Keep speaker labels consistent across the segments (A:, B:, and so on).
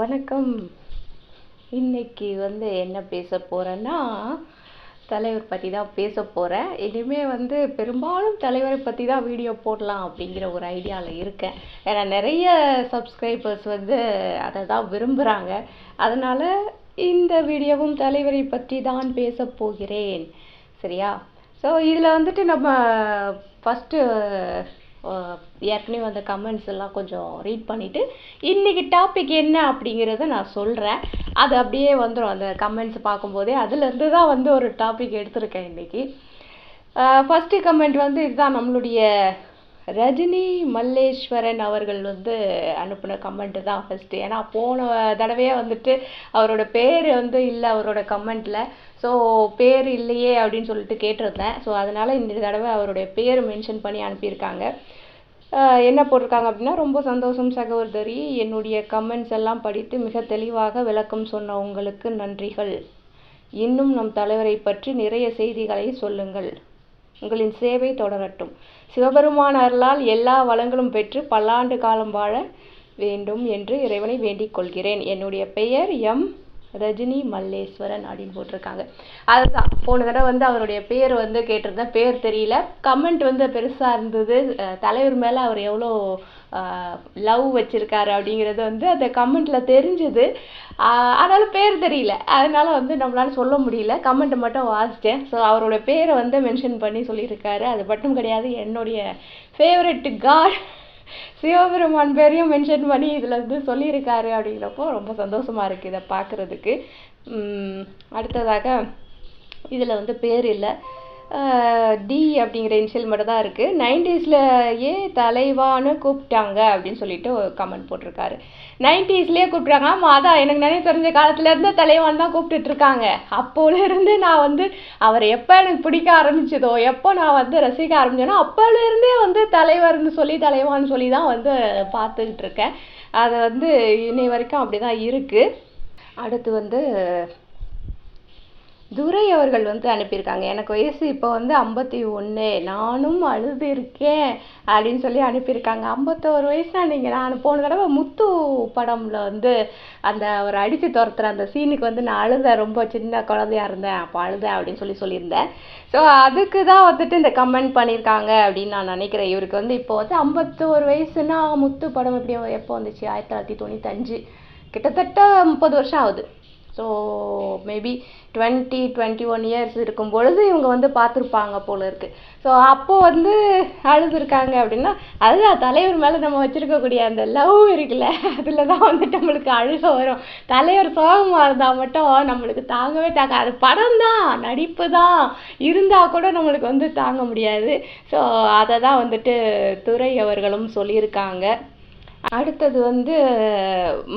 A: வணக்கம். இன்னைக்கு என்ன பேச போகிறேன்னா, தலைவர் பற்றி தான் பேச போகிறேன். இனிமேல் பெரும்பாலும் தலைவரை பற்றி தான் வீடியோ போடலாம் அப்படிங்கிற ஒரு ஐடியாவில் இருக்கேன். ஏன்னா நிறைய சப்ஸ்கிரைபர்ஸ் அதை தான் விரும்புகிறாங்க. அதனால் இந்த வீடியோவும் தலைவரை பற்றி தான் பேச போகிறேன். சரியா? ஸோ இதில் நம்ம ஃபஸ்ட்டு ஏற்கனவே கமெண்ட்ஸ் எல்லாம் கொஞ்சம் ரீட் பண்ணிவிட்டு இன்றைக்கி டாபிக் என்ன அப்படிங்கிறத நான் சொல்கிறேன். அது அப்படியே வந்துடும் அந்த கமெண்ட்ஸ் பார்க்கும்போதே. அதுலேருந்து தான் ஒரு டாபிக் எடுத்திருக்கேன் இன்றைக்கி. ஃபஸ்ட்டு கமெண்ட் இதுதான், நம்மளுடைய ரஜினி மல்லேஸ்வரன் அவர்கள் அனுப்பின கமெண்ட்டு தான் ஃபஸ்ட்டு. ஏன்னா போன தடவையே அவரோட பேர் இல்லை அவரோட கமெண்ட்டில். ஸோ பேர் இல்லையே அப்படின்னு சொல்லிட்டு கேட்டிருந்தேன். ஸோ அதனால் இந்த தடவை அவருடைய பேர் மென்ஷன் பண்ணி அனுப்பியிருக்காங்க. என்ன போட்டிருக்காங்க அப்படின்னா, ரொம்ப சந்தோஷம் சகோதரி, என்னுடைய கமெண்ட்ஸ் எல்லாம் படித்து மிக தெளிவாக விளக்கம் சொன்ன உங்களுக்கு நன்றிகள். இன்னும் நம் தலைவரை பற்றி நிறைய செய்திகளை சொல்லுங்கள். உங்களின் சேவை தொடரட்டும். சிவபெருமான் அருளால் எல்லா வளங்களும் பெற்று பல்லாண்டு காலம் வாழ வேண்டும் என்று இறைவனை வேண்டிக் கொள்கிறேன். என்னுடைய பெயர் ரஜினி மல்லேஸ்வரன் அப்படின்னு போட்டிருக்காங்க. அதுதான் போன தடவை அவருடைய பேர் கேட்டிருந்தேன். பேர் தெரியல. கமெண்ட் பெருசாக இருந்தது. தலைவர் மேலே அவர் எவ்வளோ லவ் வச்சுருக்காரு அப்படிங்கிறது அந்த கமெண்ட்டில் தெரிஞ்சுது. ஆனாலும் பேர் தெரியல. அதனால் நம்மளால் சொல்ல முடியல. கமெண்ட்டை மட்டும் வாசித்தேன். ஸோ அவரோட பேரை மென்ஷன் பண்ணி சொல்லியிருக்காரு. அது மட்டும் கிடையாது, என்னுடைய ஃபேவரெட் காட் சிவபெருமான் பேரையும் மென்ஷன் பண்ணி இதில் சொல்லியிருக்காரு. அப்படிங்கிறப்போ ரொம்ப சந்தோஷமாக இருக்குது இதை பார்க்குறதுக்கு. அடுத்ததாக இதில் பேர் இல்லை, டி அப்படிங்கிற இனிஷியல் மட்டும் தான் இருக்குது. 90ஸ்லேயே தலைவான்னு கூப்பிட்டாங்க அப்படின்னு சொல்லிட்டு ஒரு கமெண்ட் போட்டிருக்காரு. 90ஸ்லேயே கூப்பிட்றாங்க. ஆமாம், அதான் எனக்கு நிறைய தெரிஞ்ச காலத்துலேருந்து தலைவான் தான் கூப்பிட்டுட்ருக்காங்க. அப்போலேருந்து நான் அவரை எப்போ எனக்கு பிடிக்க ஆரம்பிச்சதோ, எப்போ நான் ரசிக்க ஆரம்பிச்சேனோ அப்போலேருந்தே தலைவர்னு சொல்லி தலைவான்னு சொல்லி தான் பார்த்துக்கிட்டு இருக்கேன். அது இன்னை வரைக்கும் அப்படி தான் இருக்குது. அடுத்து துரை அவர்கள் அனுப்பியிருக்காங்க. எனக்கு வயசு இப்போ 51, நானும் அழுதுருக்கேன் அப்படின்னு சொல்லி அனுப்பியிருக்காங்க. 51 வயசுனா நான் போன தடவை முத்து படமில் அந்த அவர் அடித்து துரத்துற அந்த சீனுக்கு நான் அழுதேன். ரொம்ப சின்ன குழந்தையா இருந்தேன், அப்போ அழுதேன் அப்படின்னு சொல்லியிருந்தேன். ஸோ அதுக்கு தான் இந்த கமெண்ட் பண்ணியிருக்காங்க அப்படின்னு நான் நினைக்கிறேன். இவருக்கு இப்போ 51 வயசுனா முத்து படம் எப்போ வந்துச்சு? 1995, கிட்டத்தட்ட 30 வருஷம் ஆகுது. ஸோ மேபி 20-21 இயர்ஸ் இருக்கும் பொழுது இவங்க பார்த்துருப்பாங்க போல இருக்குது. ஸோ அப்போது அழுதுருக்காங்க அப்படின்னா, அதுதான் தலைவர் மேலே நம்ம வச்சுருக்கக்கூடிய அந்த லவ் இருக்குல்ல, அதில் தான் நம்மளுக்கு அழுக வரும். தலைவர் சோகமாக இருந்தால் மட்டும் நம்மளுக்கு தாங்கவே தாங்க. அது படம் தான், நடிப்பு தான் இருந்தால் கூட நம்மளுக்கு தாங்க முடியாது. ஸோ அதை தான் துரை அவர்களும் சொல்லியிருக்காங்க. அடுத்தது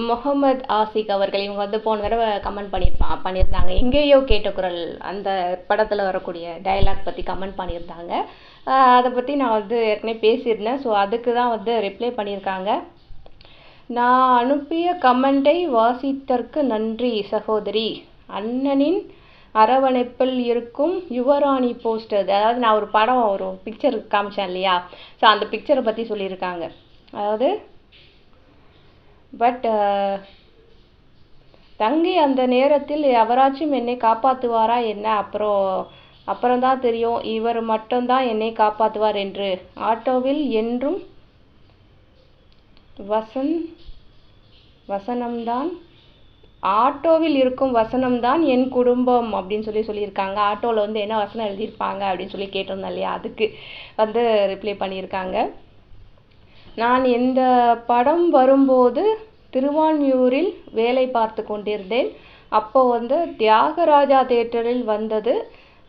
A: முகமது ஆசிக் அவர்கள். இவங்க போன தடவை கமெண்ட் பண்ணியிருந்தாங்க. எங்கேயோ கேட்ட குரல் அந்த படத்தில் வரக்கூடிய டயலாக் பற்றி கமெண்ட் பண்ணியிருந்தாங்க. அதை பற்றி நான் ஏற்கனவே பேசியிருந்தேன். ஸோ அதுக்கு தான் ரிப்ளை பண்ணியிருக்காங்க. நான் அனுப்பிய கமெண்ட்டை வாசித்தற்கு நன்றி சகோதரி. அண்ணனின் அரவணைப்பில் இருக்கும் யுவராணி போஸ்டர், அதாவது நான் ஒரு பிக்சர் காமிச்சேன் இல்லையா, ஸோ அந்த பிக்சரை பற்றி சொல்லியிருக்காங்க. அதாவது பட் தங்கி அந்த நேரத்தில் எவராச்சும் என்னை காப்பாற்றுவாரா என்ன? அப்புறம்தான் தெரியும் இவர் மட்டும்தான் என்னை காப்பாற்றுவார் என்று. ஆட்டோவில் என்றும் வசனம்தான், ஆட்டோவில் இருக்கும் வசனம்தான் என் குடும்பம் அப்படின்னு சொல்லியிருக்காங்க. ஆட்டோவில் என்ன வசனம் எழுதியிருப்பாங்க அப்படின்னு சொல்லி கேட்டிருந்தேன் இல்லையா, அதுக்கு ரிப்ளை பண்ணியிருக்காங்க. நான் இந்த படம் வரும்போது திருவான்மியூரில் வேலை பார்த்து கொண்டிருந்தேன். அப்போ தியாகராஜா தேட்டரில் வந்தது.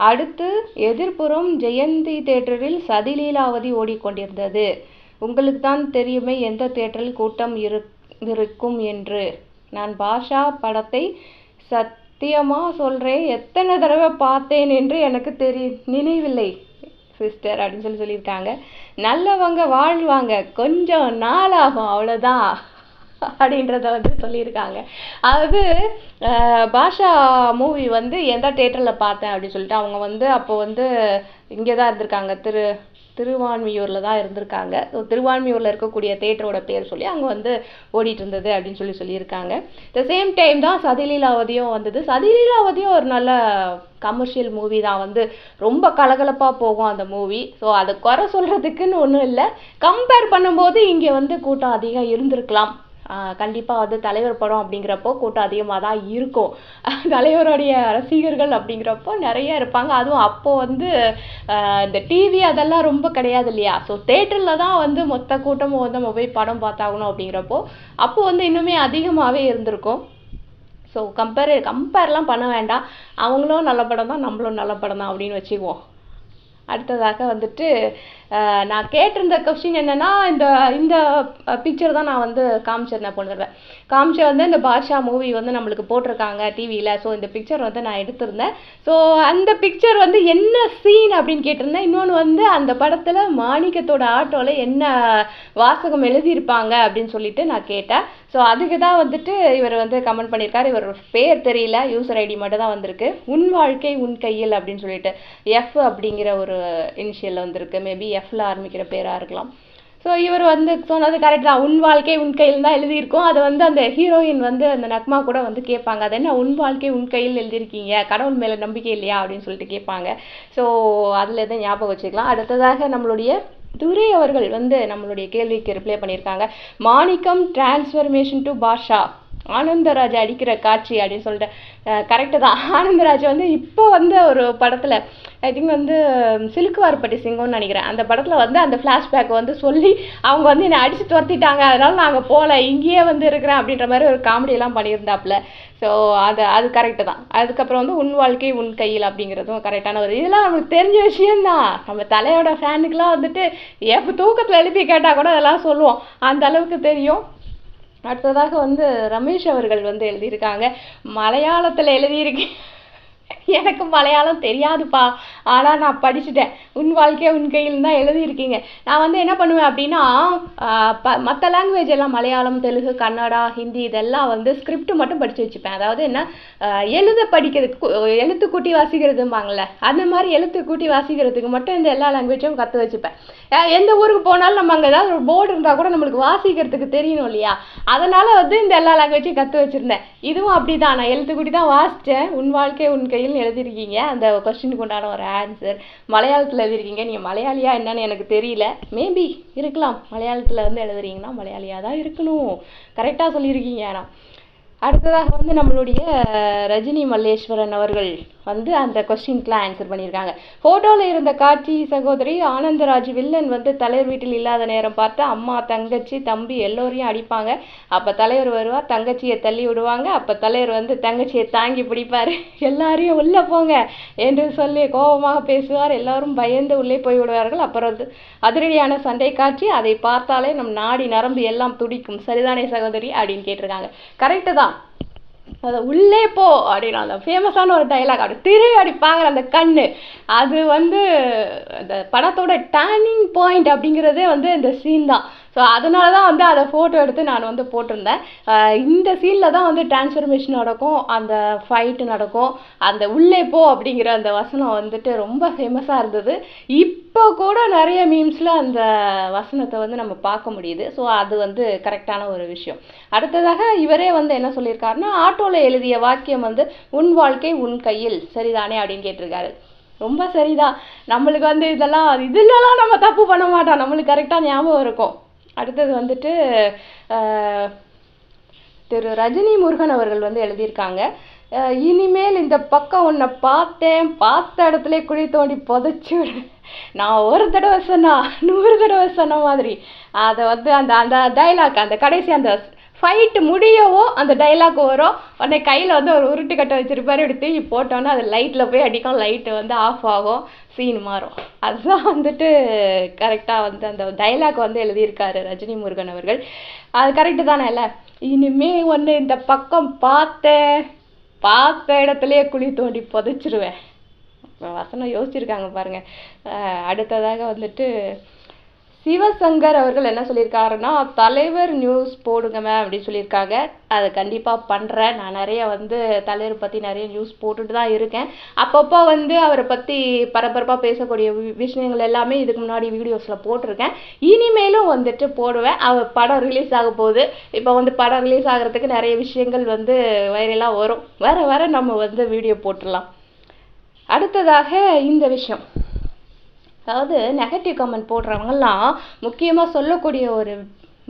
A: அடுத்து எதிர்ப்புறம் ஜெயந்தி தேட்டரில் சதிலீலாவதி ஓடிக்கொண்டிருந்தது. உங்களுக்கு தான் தெரியுமே எந்த தேட்டரில் கூட்டம் இருக்கும் என்று. நான் பாஷா படத்தை சத்தியமாக சொல்கிறேன், எத்தனை தடவை பார்த்தேன் என்று எனக்கு நினைவில்லை சிஸ்டர் அப்படின்னு சொல்லியிருக்காங்க. நல்லவங்க வாழ்வாங்க, கொஞ்சம் நாளாகும், அவ்வளோதான் அப்படின்றத சொல்லியிருக்காங்க. அதாவது பாஷா மூவி எந்த தேட்டரில் பார்த்தேன் அப்படின்னு சொல்லிட்டு அவங்க அப்போ இங்கே தான் இருந்திருக்காங்க, திருவான்மியூரில் தான் இருந்திருக்காங்க. ஸோ திருவான்மியூரில் இருக்கக்கூடிய தேட்டரோட பேர் சொல்லி அங்கே வந்து ஓடிட்டு இருந்தது அப்படின்னு சொல்லியிருக்காங்க. த சேம் டைம் தான் சதிலீலாவதியும் வந்தது. சதிலீலாவதியும் ஒரு நல்ல கமர்ஷியல் மூவி தான், வந்து ரொம்ப கலகலப்பாக போகும் அந்த மூவி. ஸோ அதை குறை சொல்கிறதுக்குன்னு ஒன்றும் இல்லை, கம்பேர் பண்ணும்போது இங்கே வந்து கூட்டம் அதிகம் இருந்திருக்கலாம். கண்டிப்பாக வந்து தலைவர் படம் அப்படிங்கிறப்போ கூட்டம் அதிகமாக தான் இருக்கும். தலைவருடைய ரசிகர்கள் அப்படிங்கிறப்போ நிறைய இருப்பாங்க. அதுவும் அப்போது வந்து இந்த டிவி அதெல்லாம் ரொம்ப கிடையாது இல்லையா. ஸோ தேட்டரில் தான் வந்து மொத்த கூட்டமும் வந்து நம்ம போய் படம் பார்த்தாகணும் அப்படிங்கிறப்போ அப்போது வந்து இன்னுமே அதிகமாகவே இருந்திருக்கும். ஸோ கம்பேர்லாம் பண்ண வேண்டாம். அவங்களும் நல்ல படம் தான், நம்மளும் நல்ல படம் தான் அப்படின்னு வச்சுக்குவோம். அடுத்ததாக வந்துட்டு நான் கேட்டிருந்த கொஸ்டின் என்னென்னா, இந்த பிக்சர் தான் நான் வந்து காமிச்சிருந்தேன் பொண்ணுருவேன் வந்து இந்த பாட்ஷா மூவி வந்து நம்மளுக்கு போட்டிருக்காங்க டிவியில். ஸோ இந்த பிக்சர் வந்து நான் எடுத்திருந்தேன். ஸோ அந்த பிக்சர் வந்து என்ன சீன் அப்படின்னு கேட்டிருந்தேன். இன்னொன்று வந்து அந்த படத்தில் மாணிக்கத்தோட ஆட்டோவில் என்ன வாசகம் எழுதியிருப்பாங்க அப்படின்னு சொல்லிட்டு நான் கேட்டேன். ஸோ அதுக்கு தான் வந்துட்டு இவர் வந்து கமெண்ட் பண்ணியிருக்காரு. இவர் பேர் தெரியல, யூசர் ஐடி மட்டும் தான் வந்திருக்கு. உன் வாழ்க்கை உன் கையில் அப்படின்னு சொல்லிட்டு எஃப் அப்படிங்கிற ஒரு இனிஷியல் வந்திருக்கு. மேபி எஃப்ல ஆரம்பிக்கிற பேராக இருக்கலாம். ஸோ இவர் வந்து சொன்னது கரெக்ட் தான், உன் வாழ்க்கை உன் கையில் தான் எழுதியிருக்கோம். அதை வந்து அந்த ஹீரோயின் வந்து அந்த நக்மா கூட வந்து கேட்பாங்க, அது என்ன உன் வாழ்க்கை உன் கையில் எழுதியிருக்கீங்க, கடவுள் மேலே நம்பிக்கை இல்லையா அப்படின்னு சொல்லிட்டு கேட்பாங்க. ஸோ அதில் எதாவது ஞாபகம் வச்சுக்கலாம். அடுத்ததாக நம்மளுடைய துரை அவர்கள் வந்து நம்மளுடைய கேள்விக்கு ரிப்ளை பண்ணியிருக்காங்க. மாணிக்கம் டிரான்ஸ்ஃபர்மேஷன் டு பாஷா, ஆனந்தராஜ் அடிக்கிற காட்சி அப்படின்னு சொல்லிட்டு கரெக்டு தான். ஆனந்தராஜ் வந்து இப்போ வந்து ஒரு படத்தில் ஐ திங்க் வந்து சிலுக்குவார்பட்டி சிங்கம்னு நினைக்கிறேன், அந்த படத்தில் வந்து அந்த ஃப்ளாஷ்பேக் வந்து சொல்லி அவங்க வந்து என்னை அடித்து துரத்திட்டாங்க, அதனால நாங்கள் போகல, இங்கேயே வந்து இருக்கிறேன் அப்படின்ற மாதிரி ஒரு காமெடியெல்லாம் பண்ணியிருந்தாப்புல. ஸோ அது கரெக்டு தான். அதுக்கப்புறம் வந்து உன் வாழ்க்கை உன் கையில் அப்படிங்கிறதும் கரெக்டான ஒரு இதெல்லாம் நமக்கு தெரிஞ்ச விஷயம்தான். நம்ம தலையோட ஃபேனுக்கெலாம் வந்துட்டு எப்போ தூக்கத்தில் எழுப்பி கேட்டால் கூட அதெல்லாம் சொல்லுவோம், அந்த அளவுக்கு தெரியும். அடுத்ததாக வந்து ரமேஷ் அவர்கள் வந்து எழுதியிருக்காங்க, மலையாளத்தில் எழுதியிருக்கேன், எனக்கு மலையாளம் தெரியாதுப்பா, ஆனால் நான் படிச்சுட்டேன், உன் வாழ்க்கையை உன் கையில் தான் எழுதியிருக்கீங்க. நான் வந்து என்ன பண்ணுவேன் அப்படின்னா, மற்ற லாங்குவேஜ் எல்லாம் மலையாளம், தெலுங்கு, கன்னடா, ஹிந்தி இதெல்லாம் வந்து ஸ்கிரிப்ட் மட்டும் படித்து வச்சுப்பேன். அதாவது என்ன, படிக்கிறதுக்கு எழுத்து கூட்டி வாசிக்கிறதும்பாங்கள்ல, அந்த மாதிரி எழுத்து கூட்டி வாசிக்கிறதுக்கு மட்டும் இந்த எல்லா லாங்குவேஜும் கற்று வச்சுப்பேன். எந்த ஊருக்கு போனாலும் நம்ம அங்கே ஏதாவது ஒரு போர்டு இருந்தால் கூட நம்மளுக்கு வாசிக்கிறதுக்கு தெரியணும் இல்லையா, அதனால் வந்து இந்த எல்லா லாங்குவேஜையும் கற்று வச்சுருந்தேன். இதுவும் அப்படி தான், நான் எழுத்து கூட்டி தான் வாசித்தேன். உன் வாழ்க்கை உன் கையில் எழுதியிருக்கீங்க, அந்த கொஸ்டினுக்கு உண்டான ஒரு ஆன்சர் மலையாளத்தில் எழுதியிருக்கீங்க. நீங்கள் மலையாளியா என்னன்னு எனக்கு தெரியல, மேபி இருக்கலாம், மலையாளத்தில் வந்து எழுதுறீங்கன்னா மலையாளியாக தான் இருக்கணும், கரெக்டாக சொல்லியிருக்கீங்க. ஆனால் அடுத்ததாக வந்து நம்மளுடைய ரஜினி மல்லேஸ்வரன் அவர்கள் வந்து அந்த கொஸ்டின்க்குலாம் ஆன்சர் பண்ணியிருக்காங்க. ஃபோட்டோவில் இருந்த காட்சி சகோதரி ஆனந்தராஜ் வில்லன் வந்து தலைவர் வீட்டில் இல்லாத நேரம் பார்த்து அம்மா, தங்கச்சி, தம்பி எல்லோரையும் அடிப்பாங்க. அப்போ தலைவர் வருவார், தங்கச்சியை தள்ளி விடுவாங்க. அப்போ தலைவர் வந்து தங்கச்சியை தாங்கி பிடிப்பார், எல்லாரையும் உள்ளே போங்க என்று சொல்லி கோபமாக பேசுவார். எல்லோரும் பயந்து உள்ளே போய் விடுவார்கள். அப்புறம் வந்து அதிரடியான சண்டை காட்சி, அதை பார்த்தாலே நம் நாடி நரம்பு எல்லாம் துடிக்கும். சரிதானே சகோதரி அப்படின்னு கேட்டிருக்காங்க. கரெக்டு தான், அதை உள்ளே போ அப்படின்னு அந்த ஃபேமஸான ஒரு டைலாக், அப்படி திரு அடிப்பாங்க அந்த கண்ணு, அது வந்து அந்த படத்தோட டர்னிங் பாயிண்ட் அப்படிங்கிறதே வந்து இந்த சீன் தான். ஸோ அதனால தான் வந்து அதை ஃபோட்டோ எடுத்து நான் வந்து போட்டிருந்தேன். இந்த சீனில் தான் வந்து டிரான்ஸ்ஃபர்மேஷன் நடக்கும், அந்த ஃபைட்டு நடக்கும், அந்த உள்ளே போ அப்படிங்கிற அந்த வசனம் வந்துட்டு ரொம்ப ஃபேமஸாக இருந்தது. இப்போ கூட நிறைய மீம்ஸில் அந்த வசனத்தை வந்து நம்ம பார்க்க முடியுது. ஸோ அது வந்து கரெக்டான ஒரு விஷயம். அடுத்ததாக இவரே வந்து என்ன சொல்லியிருக்காருன்னா, ஆட்டோவில் எழுதிய வாக்கியம் வந்து உன் வாழ்க்கை உன் கையில், சரிதானே அப்படின்னு கேட்டிருக்காரு. ரொம்ப சரிதான். நம்மளுக்கு வந்து இதுலலாம் நம்ம தப்பு பண்ண மாட்டோம், நம்மளுக்கு கரெக்டாக ஞாபகம் இருக்கும். அடுத்தது வந்துட்டு திரு ரஜினி முருகன் அவர்கள் வந்து எழுதியிருக்காங்க, இனிமேல் இந்த பக்கம் உன்னை பார்த்த இடத்துல குழி தோண்டி புதைச்சு நான் ஒரு தடவை சொன்னா 100 தடவை சொன்ன மாதிரி. அதை வந்து அந்த டைலாக், அந்த கடைசி அந்த ஃபைட்டு முடியவோ அந்த டைலாக் வரும், உடனே கையில் வந்து ஒரு உருட்டு கட்டை வச்சுருப்பாரு, இப்படி தூக்கி போட்டோன்னா அது லைட்டில் போய் அடிக்கும், லைட்டு வந்து ஆஃப் ஆகும், சீன் மாறும். அதுதான் வந்துட்டு கரெக்டாக வந்து அந்த டைலாக் வந்து எழுதியிருக்காரு ரஜினி முருகன் அவர்கள். அது கரெக்டு தானே இல்லை, இனிமே ஒன்று இந்த பக்கம் பார்த்த இடத்துலையே குழி தோண்டி புதைச்சிருவேன். வசனம் யோசிச்சிருக்காங்க பாருங்கள். அடுத்ததாக வந்துட்டு சிவசங்கர் அவர்கள் என்ன சொல்லியிருக்காருன்னா, தலைவர் நியூஸ் போடுங்க மேம் அப்படின்னு சொல்லியிருக்காங்க. அதை கண்டிப்பாக பண்ணுறேன். நான் நிறைய வந்து தலைவர் பற்றி நிறைய நியூஸ் போட்டுட்டு தான் இருக்கேன். அப்பப்போ வந்து அவரை பற்றி பரபரப்பாக பேசக்கூடிய விஷயங்கள் எல்லாமே இதுக்கு முன்னாடி வீடியோஸில் போட்டிருக்கேன். இனிமேலும் வந்துட்டு போடுவேன். அவர் படம் ரிலீஸ் ஆக போகுது. இப்போ வந்து படம் ரிலீஸ் ஆகிறதுக்கு நிறைய விஷயங்கள் வந்து வைரலாக வரும். வர நம்ம வந்து வீடியோ போட்டுடலாம். அடுத்ததாக இந்த விஷயம், அதாவது நெகட்டிவ் கமெண்ட் போடுறவங்கலாம் முக்கியமாக சொல்லக்கூடிய ஒரு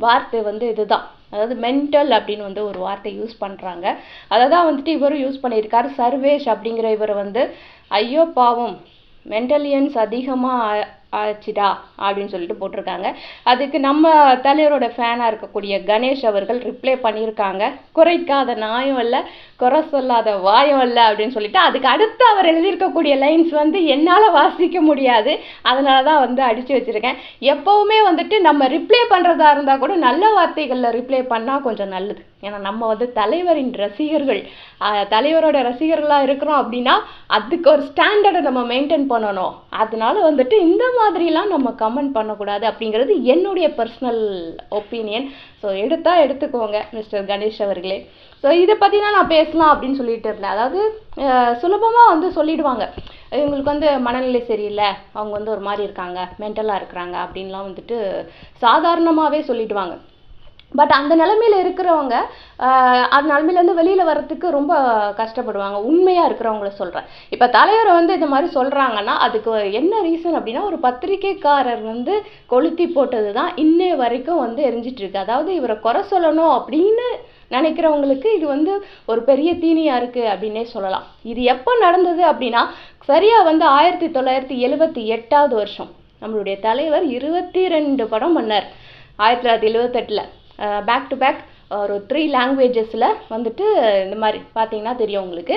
A: வார்த்தை வந்து இதுதான். அதாவது மென்டல் அப்படின்னு வந்து ஒரு வார்த்தை யூஸ் பண்ணுறாங்க. அதை தான் வந்துட்டு இவரும் யூஸ் பண்ணியிருக்காரு. சர்வேஷ் அப்படிங்கிற இவர் வந்து ஐயோ பாவம் மென்டலியன்ஸ் அதிகமாக ஆச்சுடா அப்படின்னு சொல்லிட்டு போட்டிருக்காங்க. அதுக்கு நம்ம தலைவரோட ஃபேனாக இருக்கக்கூடிய கணேஷ் அவர்கள் ரிப்ளை பண்ணியிருக்காங்க. குறைக்காத நாயும் இல்லை, குறை சொல்லாத வாயும் இல்லை அப்படின்னு சொல்லிட்டு அதுக்கு அடுத்து அவர் எழுதியிருக்கக்கூடிய லைன்ஸ் வந்து என்னால் வாசிக்க முடியாது. அதனால தான் வந்து அடித்து வச்சுருக்கேன். எப்போவுமே வந்துட்டு நம்ம ரிப்ளை பண்ணுறதா இருந்தால் கூட நல்ல வார்த்தைகளில் ரிப்ளை பண்ணால் கொஞ்சம் நல்லது. ஏன்னா நம்ம வந்து தலைவரின் ரசிகர்கள், தலைவரோட ரசிகர்களாக இருக்கிறோம் அப்படின்னா அதுக்கு ஒரு ஸ்டாண்டர்டை நம்ம மெயின்டைன் பண்ணணும். அதனால வந்துட்டு இந்த மாதிரிலாம் நம்ம கமெண்ட் பண்ணக்கூடாது அப்படிங்கிறது என்னுடைய பர்சனல் ஒப்பீனியன். ஸோ எடுத்துக்கோங்க மிஸ்டர் கணேஷ் அவர்களே. ஸோ இதை பற்றி தான் நான் பேசலாம் அப்படின்னு சொல்லிட்டு இருந்தேன். அதாவது சுலபமாக வந்து சொல்லிடுவாங்க, இவங்களுக்கு வந்து மனநிலை சரியில்லை, அவங்க வந்து ஒரு மாதிரி இருக்காங்க, மென்டலாக இருக்கிறாங்க அப்படின்லாம் வந்துட்டு சாதாரணமாகவே சொல்லிடுவாங்க. பட் அந்த நிலைமையில் இருக்கிறவங்க அந்த நிலைமையிலேருந்து வெளியில் வர்றதுக்கு ரொம்ப கஷ்டப்படுவாங்க. உண்மையாக இருக்கிறவங்கள சொல்கிறேன். இப்போ தலைவரை வந்து இந்த மாதிரி சொல்கிறாங்கன்னா அதுக்கு என்ன ரீசன் அப்படின்னா, ஒரு பத்திரிக்கைக்காரர் வந்து கொளுத்தி போட்டது தான் இன்னைய வரைக்கும் வந்து எரிஞ்சிட்ருக்கு. அதாவது இவரை குறை சொல்லணும் அப்படின்னு நினைக்கிறவங்களுக்கு இது வந்து ஒரு பெரிய தீனியாக இருக்குது அப்படின்னே சொல்லலாம். இது எப்போ நடந்தது அப்படின்னா, சரியாக வந்து 1978 வருஷம் நம்மளுடைய தலைவர் 22 படம் பண்ணார். 1978 பேக் டு பேக் ஒரு 3 லாங்குவேஜஸில் வந்துட்டு இந்த மாதிரி பார்த்தீங்கன்னா தெரியும் உங்களுக்கு.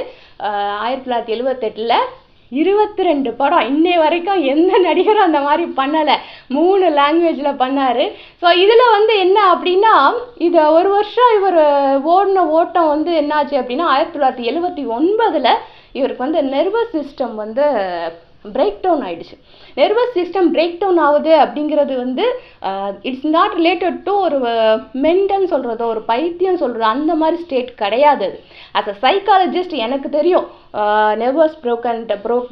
A: 1978 22 படம். இன்னைய வரைக்கும் எந்த நடிகரும் அந்த மாதிரி பண்ணலை. 3 லாங்குவேஜில் பண்ணார். ஸோ இதில் வந்து என்ன அப்படின்னா, இது ஒரு வருஷம் இவர் ஓடின ஓட்டம் வந்து என்னாச்சு அப்படின்னா, 1979 இவருக்கு வந்து நர்வஸ் சிஸ்டம் வந்து பிரேக் டவுன் ஆகிடுச்சு. நர்வஸ் சிஸ்டம் பிரேக் டவுன் ஆகுது அப்படிங்கிறது வந்து இட்ஸ் நாட் ரிலேட்டட் டு ஒரு மென்டல்னு சொல்கிறதோ ஒரு பைத்தியம் சொல்கிறதோ அந்த மாதிரி ஸ்டேட் கிடையாது. அது அஸ் அ சைக்காலஜிஸ்ட் எனக்கு தெரியும் நர்வஸ்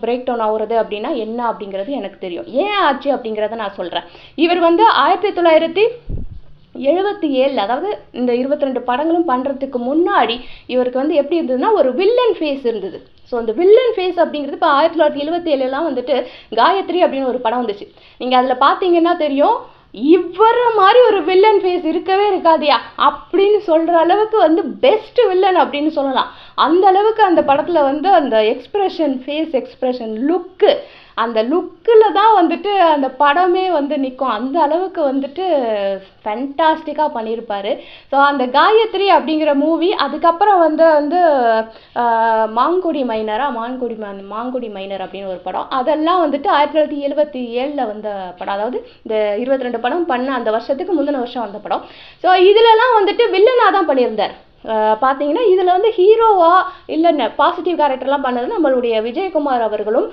A: பிரேக் டவுன் ஆகுறது அப்படின்னா என்ன அப்படிங்கிறது எனக்கு தெரியும். ஏன் ஆச்சு அப்படிங்கிறத நான் சொல்கிறேன். இவர் வந்து 1977 அதாவது இந்த 22 படங்களும் பண்ணுறதுக்கு முன்னாடி இவருக்கு வந்து எப்படி இருந்ததுன்னா ஒரு வில்லன் ஃபேஸ் இருந்தது. ஸோ அந்த வில்லன் ஃபேஸ் அப்படிங்கிறது இப்போ 1977 வந்துட்டு காயத்ரி அப்படின்னு ஒரு படம் வந்துச்சு. நீங்கள் அதில் பார்த்தீங்கன்னா தெரியும், இவர மாதிரி ஒரு வில்லன் ஃபேஸ் இருக்கவே இருக்காதியா அப்படின்னு சொல்கிற அளவுக்கு வந்து பெஸ்ட் வில்லன் அப்படின்னு சொல்லலாம். அந்த அளவுக்கு அந்த படத்தில் வந்து அந்த எக்ஸ்பிரஷன், ஃபேஸ் எக்ஸ்பிரஷன், லுக்கு, அந்த லுக்கில் தான் வந்துட்டு அந்த படமே வந்து நிற்கும். அந்த அளவுக்கு வந்துட்டு ஃபேண்டாஸ்டிக்காக பண்ணியிருப்பார். ஸோ அந்த காயத்ரி அப்படிங்கிற மூவி அதுக்கப்புறம் வந்து மாங்குடி மைனர் அப்படின்னு ஒரு படம். அதெல்லாம் வந்துட்டு 1977 வந்த படம். அதாவது இந்த 22 படம் பண்ண அந்த வருஷத்துக்கு முந்தின வருஷம் வந்த படம். ஸோ இதிலலாம் வந்துட்டு வில்லனாக தான் பண்ணியிருந்தார். பார்த்தீங்கன்னா இதில் வந்து ஹீரோவா இல்லை பாசிட்டிவ் கேரக்டர்லாம் பண்ணது நம்மளுடைய விஜயகுமார் அவர்களும்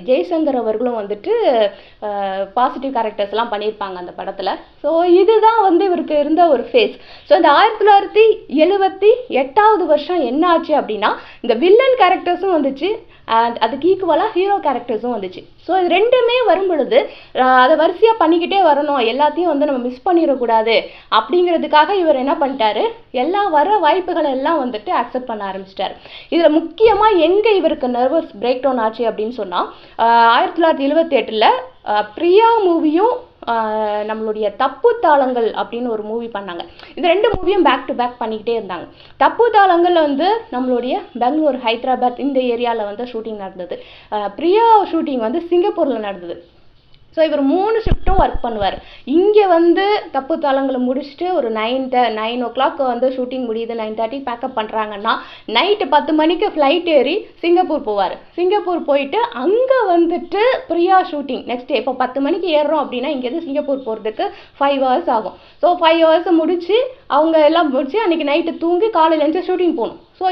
A: ஜெய்சங்கர் அவர்களும் வந்துட்டு பாசிட்டிவ் கேரக்டர்ஸ்லாம் பண்ணியிருப்பாங்க அந்த படத்தில். ஸோ இதுதான் வந்து இவருக்கு இருந்த ஒரு ஃபேஸ். ஸோ இந்த 1978 வருஷம் என்ன ஆச்சு அப்படின்னா, இந்த வில்லன் கேரக்டர்ஸும் வந்துச்சு, அதுக்கு ஈக்குவலாக ஹீரோ கேரக்டர்ஸும் வந்துச்சு. ஸோ இது ரெண்டுமே வரும் பொழுது அதை வரிசையாக பண்ணிக்கிட்டே வரணும், எல்லாத்தையும் வந்து நம்ம மிஸ் பண்ணிடக்கூடாது அப்படிங்கிறதுக்காக இவர் என்ன பண்ணிட்டாரு, எல்லா வர வாய்ப்புகளை எல்லாம் வந்துட்டு அக்செப்ட் பண்ண ஆரம்பிச்சிட்டாரு. இதில் முக்கியமாக எங்கே இவருக்கு நர்வஸ் பிரேக் டவுன் ஆச்சு அப்படின்னு சொன்னால், 1978 பிரியா மூவியும் நம்மளுடைய தப்பு தாளங்கள் அப்படின்னு ஒரு மூவி பண்ணாங்க. இந்த 2 மூவியும் பேக் டு பேக் பண்ணிக்கிட்டே இருந்தாங்க. தப்பு தாளங்கள் வந்து நம்மளுடைய பெங்களூர், ஹைதராபாத் இந்த ஏரியாவில் வந்து ஷூட்டிங் நடந்தது. பிரியா ஷூட்டிங் வந்து சிங்கப்பூரில் நடந்தது. ஸோ இவர் 3 ஷிஃப்ட்டும் ஒர்க் பண்ணுவார். இங்கே வந்து தப்பு தாளங்களை முடிச்சுட்டு ஒரு 9 o'clock வந்து ஷூட்டிங் முடியுது, 9:30 பேக்கப் பண்ணுறாங்கன்னா நைட்டு 10 மணிக்கு ஃப்ளைட் ஏறி சிங்கப்பூர் போவார். சிங்கப்பூர் போயிட்டு அங்கே வந்துட்டு பிரியா ஷூட்டிங் நெக்ஸ்ட் டே. இப்போ 10 மணிக்கு ஏறுறோம் அப்படின்னா இங்கேருந்து சிங்கப்பூர் போகிறதுக்கு 5 hours ஆகும். ஸோ 5 hours முடிச்சு அவங்க எல்லாம் முடிச்சு அன்றைக்கி நைட்டு தூங்கி காலையில் எழுந்து ஷூட்டிங் போகணும். ஸோ